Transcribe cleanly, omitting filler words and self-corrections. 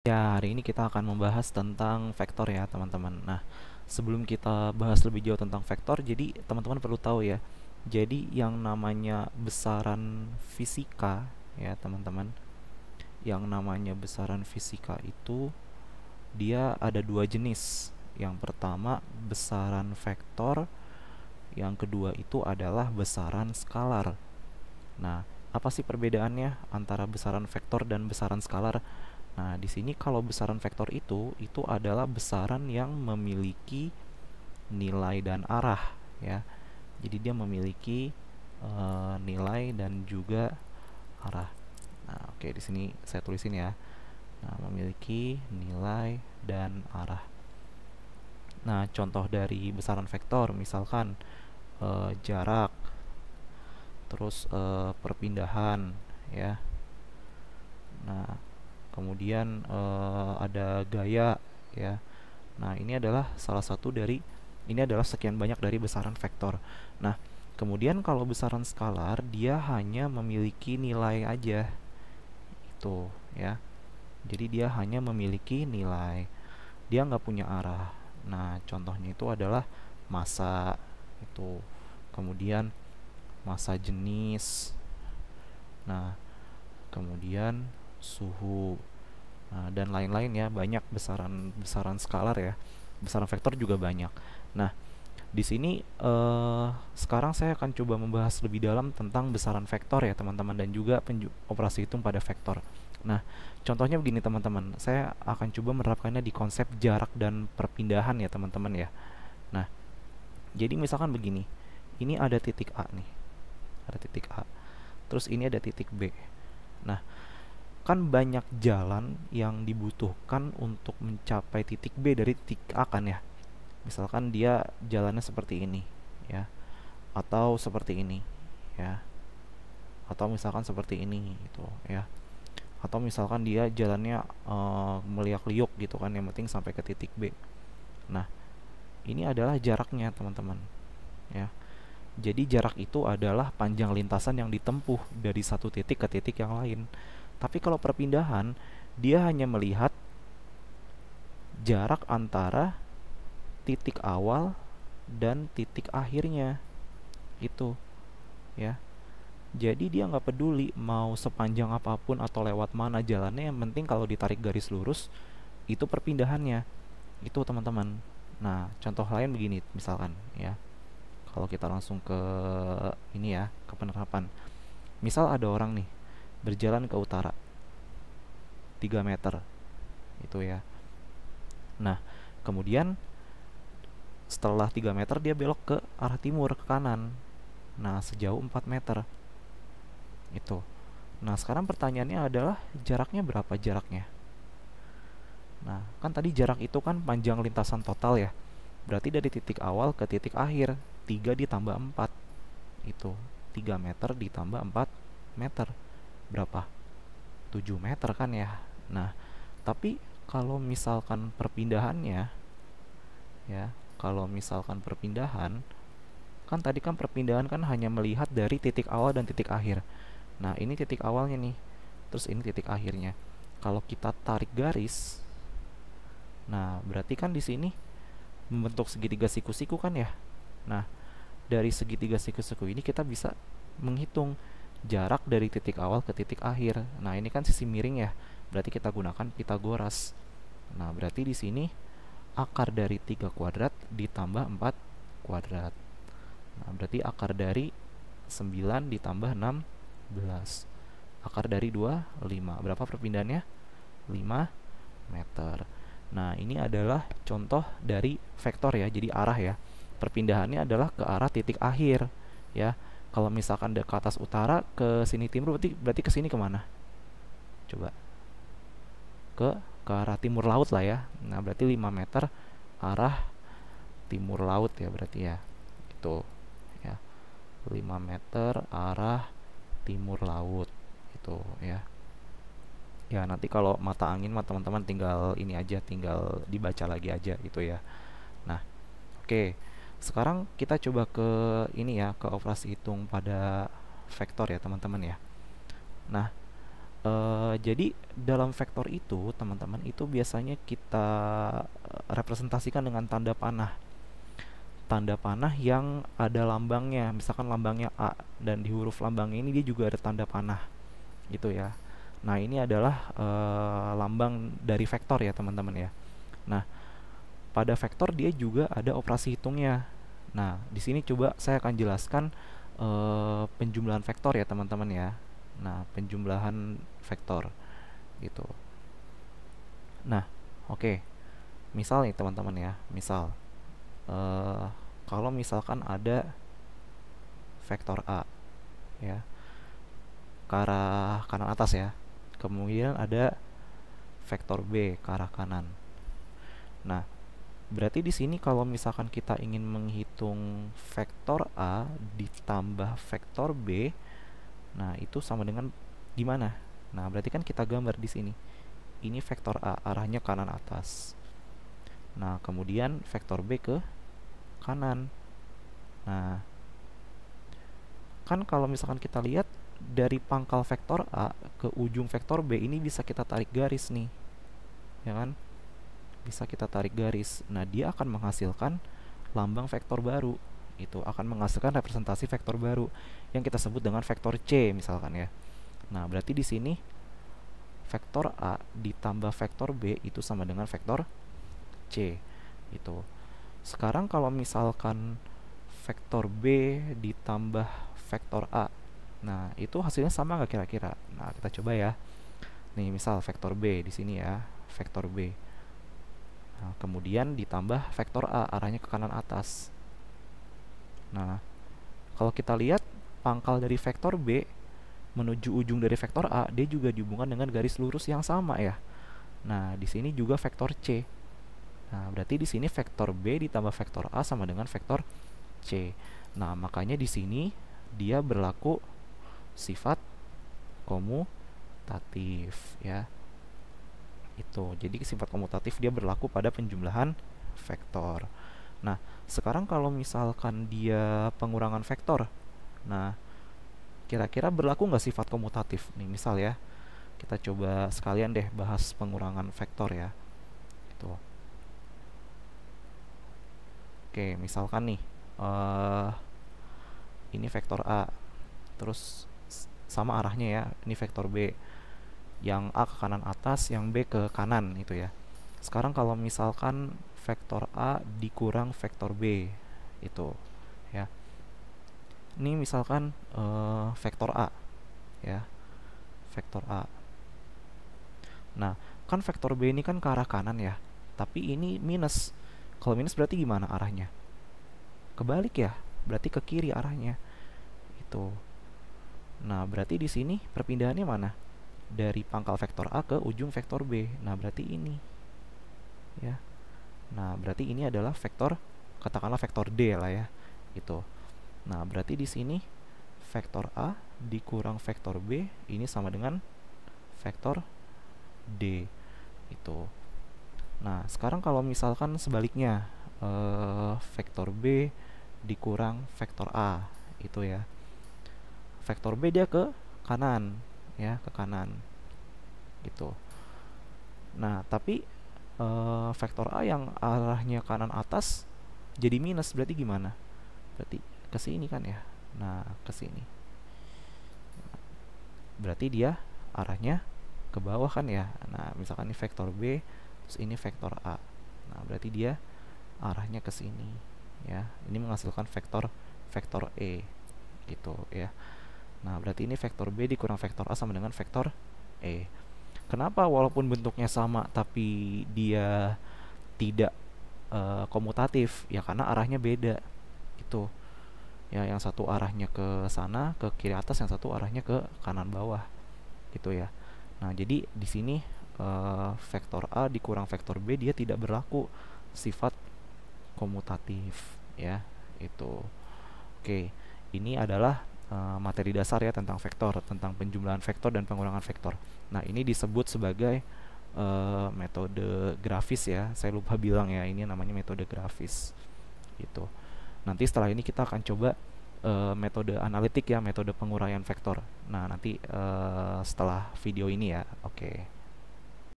Ya, hari ini kita akan membahas tentang vektor ya, teman-teman. Nah, sebelum kita bahas lebih jauh tentang vektor, jadi teman-teman perlu tahu ya. Jadi yang namanya besaran fisika ya, teman-teman. Yang namanya besaran fisika itu dia ada dua jenis. Yang pertama besaran vektor, yang kedua itu adalah besaran skalar. Nah, apa sih perbedaannya antara besaran vektor dan besaran skalar? Nah, di sini kalau besaran vektor itu adalah besaran yang memiliki nilai dan arah ya. Jadi dia memiliki nilai dan juga arah. Nah, oke, di sini saya tulisin ya. Nah, memiliki nilai dan arah. Nah, contoh dari besaran vektor misalkan jarak, terus perpindahan ya. Nah, kemudian ada gaya ya. Nah, ini adalah sekian banyak dari besaran vektor. Nah, kemudian kalau besaran skalar dia hanya memiliki nilai aja. Itu ya. Jadi dia hanya memiliki nilai. Dia nggak punya arah. Nah, contohnya itu adalah massa itu. Kemudian massa jenis. Nah, kemudian suhu. Nah, dan lain-lain ya, banyak besaran skalar ya. Besaran vektor juga banyak. Nah, di sini sekarang saya akan coba membahas lebih dalam tentang besaran vektor ya, teman-teman, dan juga operasi hitung pada vektor. Nah, contohnya begini, teman-teman. Saya akan coba menerapkannya di konsep jarak dan perpindahan ya, teman-teman ya. Nah, jadi misalkan begini. Ini ada titik A nih. Ada titik A. Terus ini ada titik B. Nah, kan banyak jalan yang dibutuhkan untuk mencapai titik B dari titik A kan ya. Misalkan dia jalannya seperti ini ya, atau seperti ini ya, atau misalkan seperti ini gitu ya, atau misalkan dia jalannya meliak-liuk gitu kan, yang penting sampai ke titik B. Nah, ini adalah jaraknya, teman-teman ya. Jadi jarak itu adalah panjang lintasan yang ditempuh dari satu titik ke titik yang lain. Tapi kalau perpindahan, dia hanya melihat jarak antara titik awal dan titik akhirnya itu ya. Jadi dia nggak peduli mau sepanjang apapun atau lewat mana jalannya, yang penting kalau ditarik garis lurus itu perpindahannya itu, teman-teman. Nah, contoh lain begini misalkan ya. Kalau kita langsung ke ini ya, ke penerapan. Misal ada orang nih berjalan ke utara 3 meter itu ya. Nah, kemudian setelah 3 meter dia belok ke arah timur, ke kanan. Nah, sejauh 4 meter itu. Nah, sekarang pertanyaannya adalah jaraknya berapa jaraknya? Nah, kan tadi jarak itu kan panjang lintasan total ya. Berarti dari titik awal ke titik akhir 3 ditambah 4 itu 3 meter ditambah 4 meter berapa? 7 meter kan ya. Nah, tapi kalau misalkan perpindahannya ya, kalau misalkan perpindahan, kan tadi kan perpindahan kan hanya melihat dari titik awal dan titik akhir. Nah, ini titik awalnya nih. Terus ini titik akhirnya. Kalau kita tarik garis, nah berarti kan di sini membentuk segitiga siku-siku kan ya. Nah, dari segitiga siku-siku ini kita bisa menghitung jarak dari titik awal ke titik akhir. Nah, ini kan sisi miring ya. Berarti kita gunakan Pitagoras. Nah, berarti di sini akar dari 3 kuadrat ditambah 4 kuadrat. Nah, berarti akar dari 9 ditambah 16. Akar dari 2, 5. Berapa perpindahannya? 5 meter. Nah, ini adalah contoh dari vektor ya, jadi arah ya. Perpindahannya adalah ke arah titik akhir ya. Kalau misalkan ke atas utara, ke sini timur, berarti ke sini kemana? Coba. Ke arah timur laut lah ya. Nah, berarti 5 meter arah timur laut ya berarti ya. Itu ya. 5 meter arah timur laut itu ya. Ya, nanti kalau mata angin mah teman-teman tinggal ini aja, tinggal dibaca lagi aja gitu ya. Nah, oke. Sekarang kita coba ke ini ya, ke operasi hitung pada vektor ya, teman-teman ya. Nah, Jadi dalam vektor itu, teman-teman, itu biasanya kita representasikan dengan tanda panah. Tanda panah yang ada lambangnya, misalkan lambangnya A, dan di huruf lambangnya ini dia juga ada tanda panah, gitu ya. Nah, ini adalah lambang dari vektor ya, teman-teman ya. Nah, pada vektor dia juga ada operasi hitungnya. Nah, di sini coba saya akan jelaskan penjumlahan vektor ya, teman-teman ya. Nah, penjumlahan vektor gitu. Nah, oke. Misal nih, teman-teman ya. Misal kalau misalkan ada vektor A ya, ke arah kanan atas ya. Kemudian ada vektor B ke arah kanan. Nah, berarti di sini kalau misalkan kita ingin menghitung vektor A ditambah vektor B, nah itu sama dengan gimana? Nah, berarti kan kita gambar di sini. Ini vektor A, arahnya kanan atas. Nah, kemudian vektor B ke kanan. Nah, kan kalau misalkan kita lihat dari pangkal vektor A ke ujung vektor B ini bisa kita tarik garis nih. Ya kan? Bisa kita tarik garis. Nah, dia akan menghasilkan lambang vektor baru. Itu akan menghasilkan representasi vektor baru yang kita sebut dengan vektor C misalkan ya. Nah, berarti di sini vektor A ditambah vektor B itu sama dengan vektor C. Itu. Sekarang kalau misalkan vektor B ditambah vektor A, nah itu hasilnya sama nggak kira-kira? Nah, kita coba ya. Nih, misal vektor B di sini ya, vektor B. Nah, kemudian ditambah vektor A, arahnya ke kanan atas. Nah, kalau kita lihat pangkal dari vektor B menuju ujung dari vektor A, dia juga dihubungkan dengan garis lurus yang sama ya. Nah, di sini juga vektor C. Nah, berarti di sini vektor B ditambah vektor A sama dengan vektor C. Nah, makanya di sini dia berlaku sifat komutatif ya. Itu. Jadi sifat komutatif dia berlaku pada penjumlahan vektor. Nah, sekarang kalau misalkan dia pengurangan vektor, nah kira-kira berlaku nggak sifat komutatif? Nih misal ya, kita coba sekalian deh bahas pengurangan vektor ya. Itu. Oke, misalkan nih, ini vektor A, terus sama arahnya ya, ini vektor B. Yang A ke kanan atas, yang B ke kanan itu ya. Sekarang kalau misalkan vektor A dikurang vektor B itu ya. Ini misalkan vektor A ya. Vektor A. Nah, kan vektor B ini kan ke arah kanan ya. Tapi ini minus. Kalau minus berarti gimana arahnya? Kebalik ya. Berarti ke kiri arahnya. Itu. Nah, berarti di sini perpindahannya mana? Dari pangkal vektor A ke ujung vektor B. Nah, berarti ini. Ya. Nah, berarti ini adalah vektor, katakanlah vektor D lah ya. Itu. Nah, berarti di sini vektor A dikurang vektor B ini sama dengan vektor D. Itu. Nah, sekarang kalau misalkan sebaliknya, vektor B dikurang vektor A itu ya. Vektor B dia ke kanan ya, ke kanan. Gitu. Nah, tapi vektor A yang arahnya kanan atas jadi minus, berarti gimana? Berarti ke sini kan ya. Nah, ke sini. Berarti dia arahnya ke bawah kan ya. Nah, misalkan ini vektor B, terus ini vektor A. Nah, berarti dia arahnya ke sini ya. Ini menghasilkan vektor E gitu ya. Nah, berarti ini vektor B dikurang vektor A sama dengan vektor E. Kenapa walaupun bentuknya sama tapi dia tidak komutatif? Ya karena arahnya beda. Itu. Ya, yang satu arahnya ke sana, ke kiri atas, yang satu arahnya ke kanan bawah. Gitu ya. Nah, jadi di sini vektor A dikurang vektor B dia tidak berlaku sifat komutatif ya. Itu. Oke, ini adalah materi dasar ya tentang vektor, tentang penjumlahan vektor dan pengurangan vektor. Nah, ini disebut sebagai metode grafis ya. Saya lupa bilang ya, ini namanya metode grafis. Gitu. Nanti setelah ini kita akan coba metode analitik ya, metode penguraian vektor. Nah, nanti setelah video ini ya. Oke.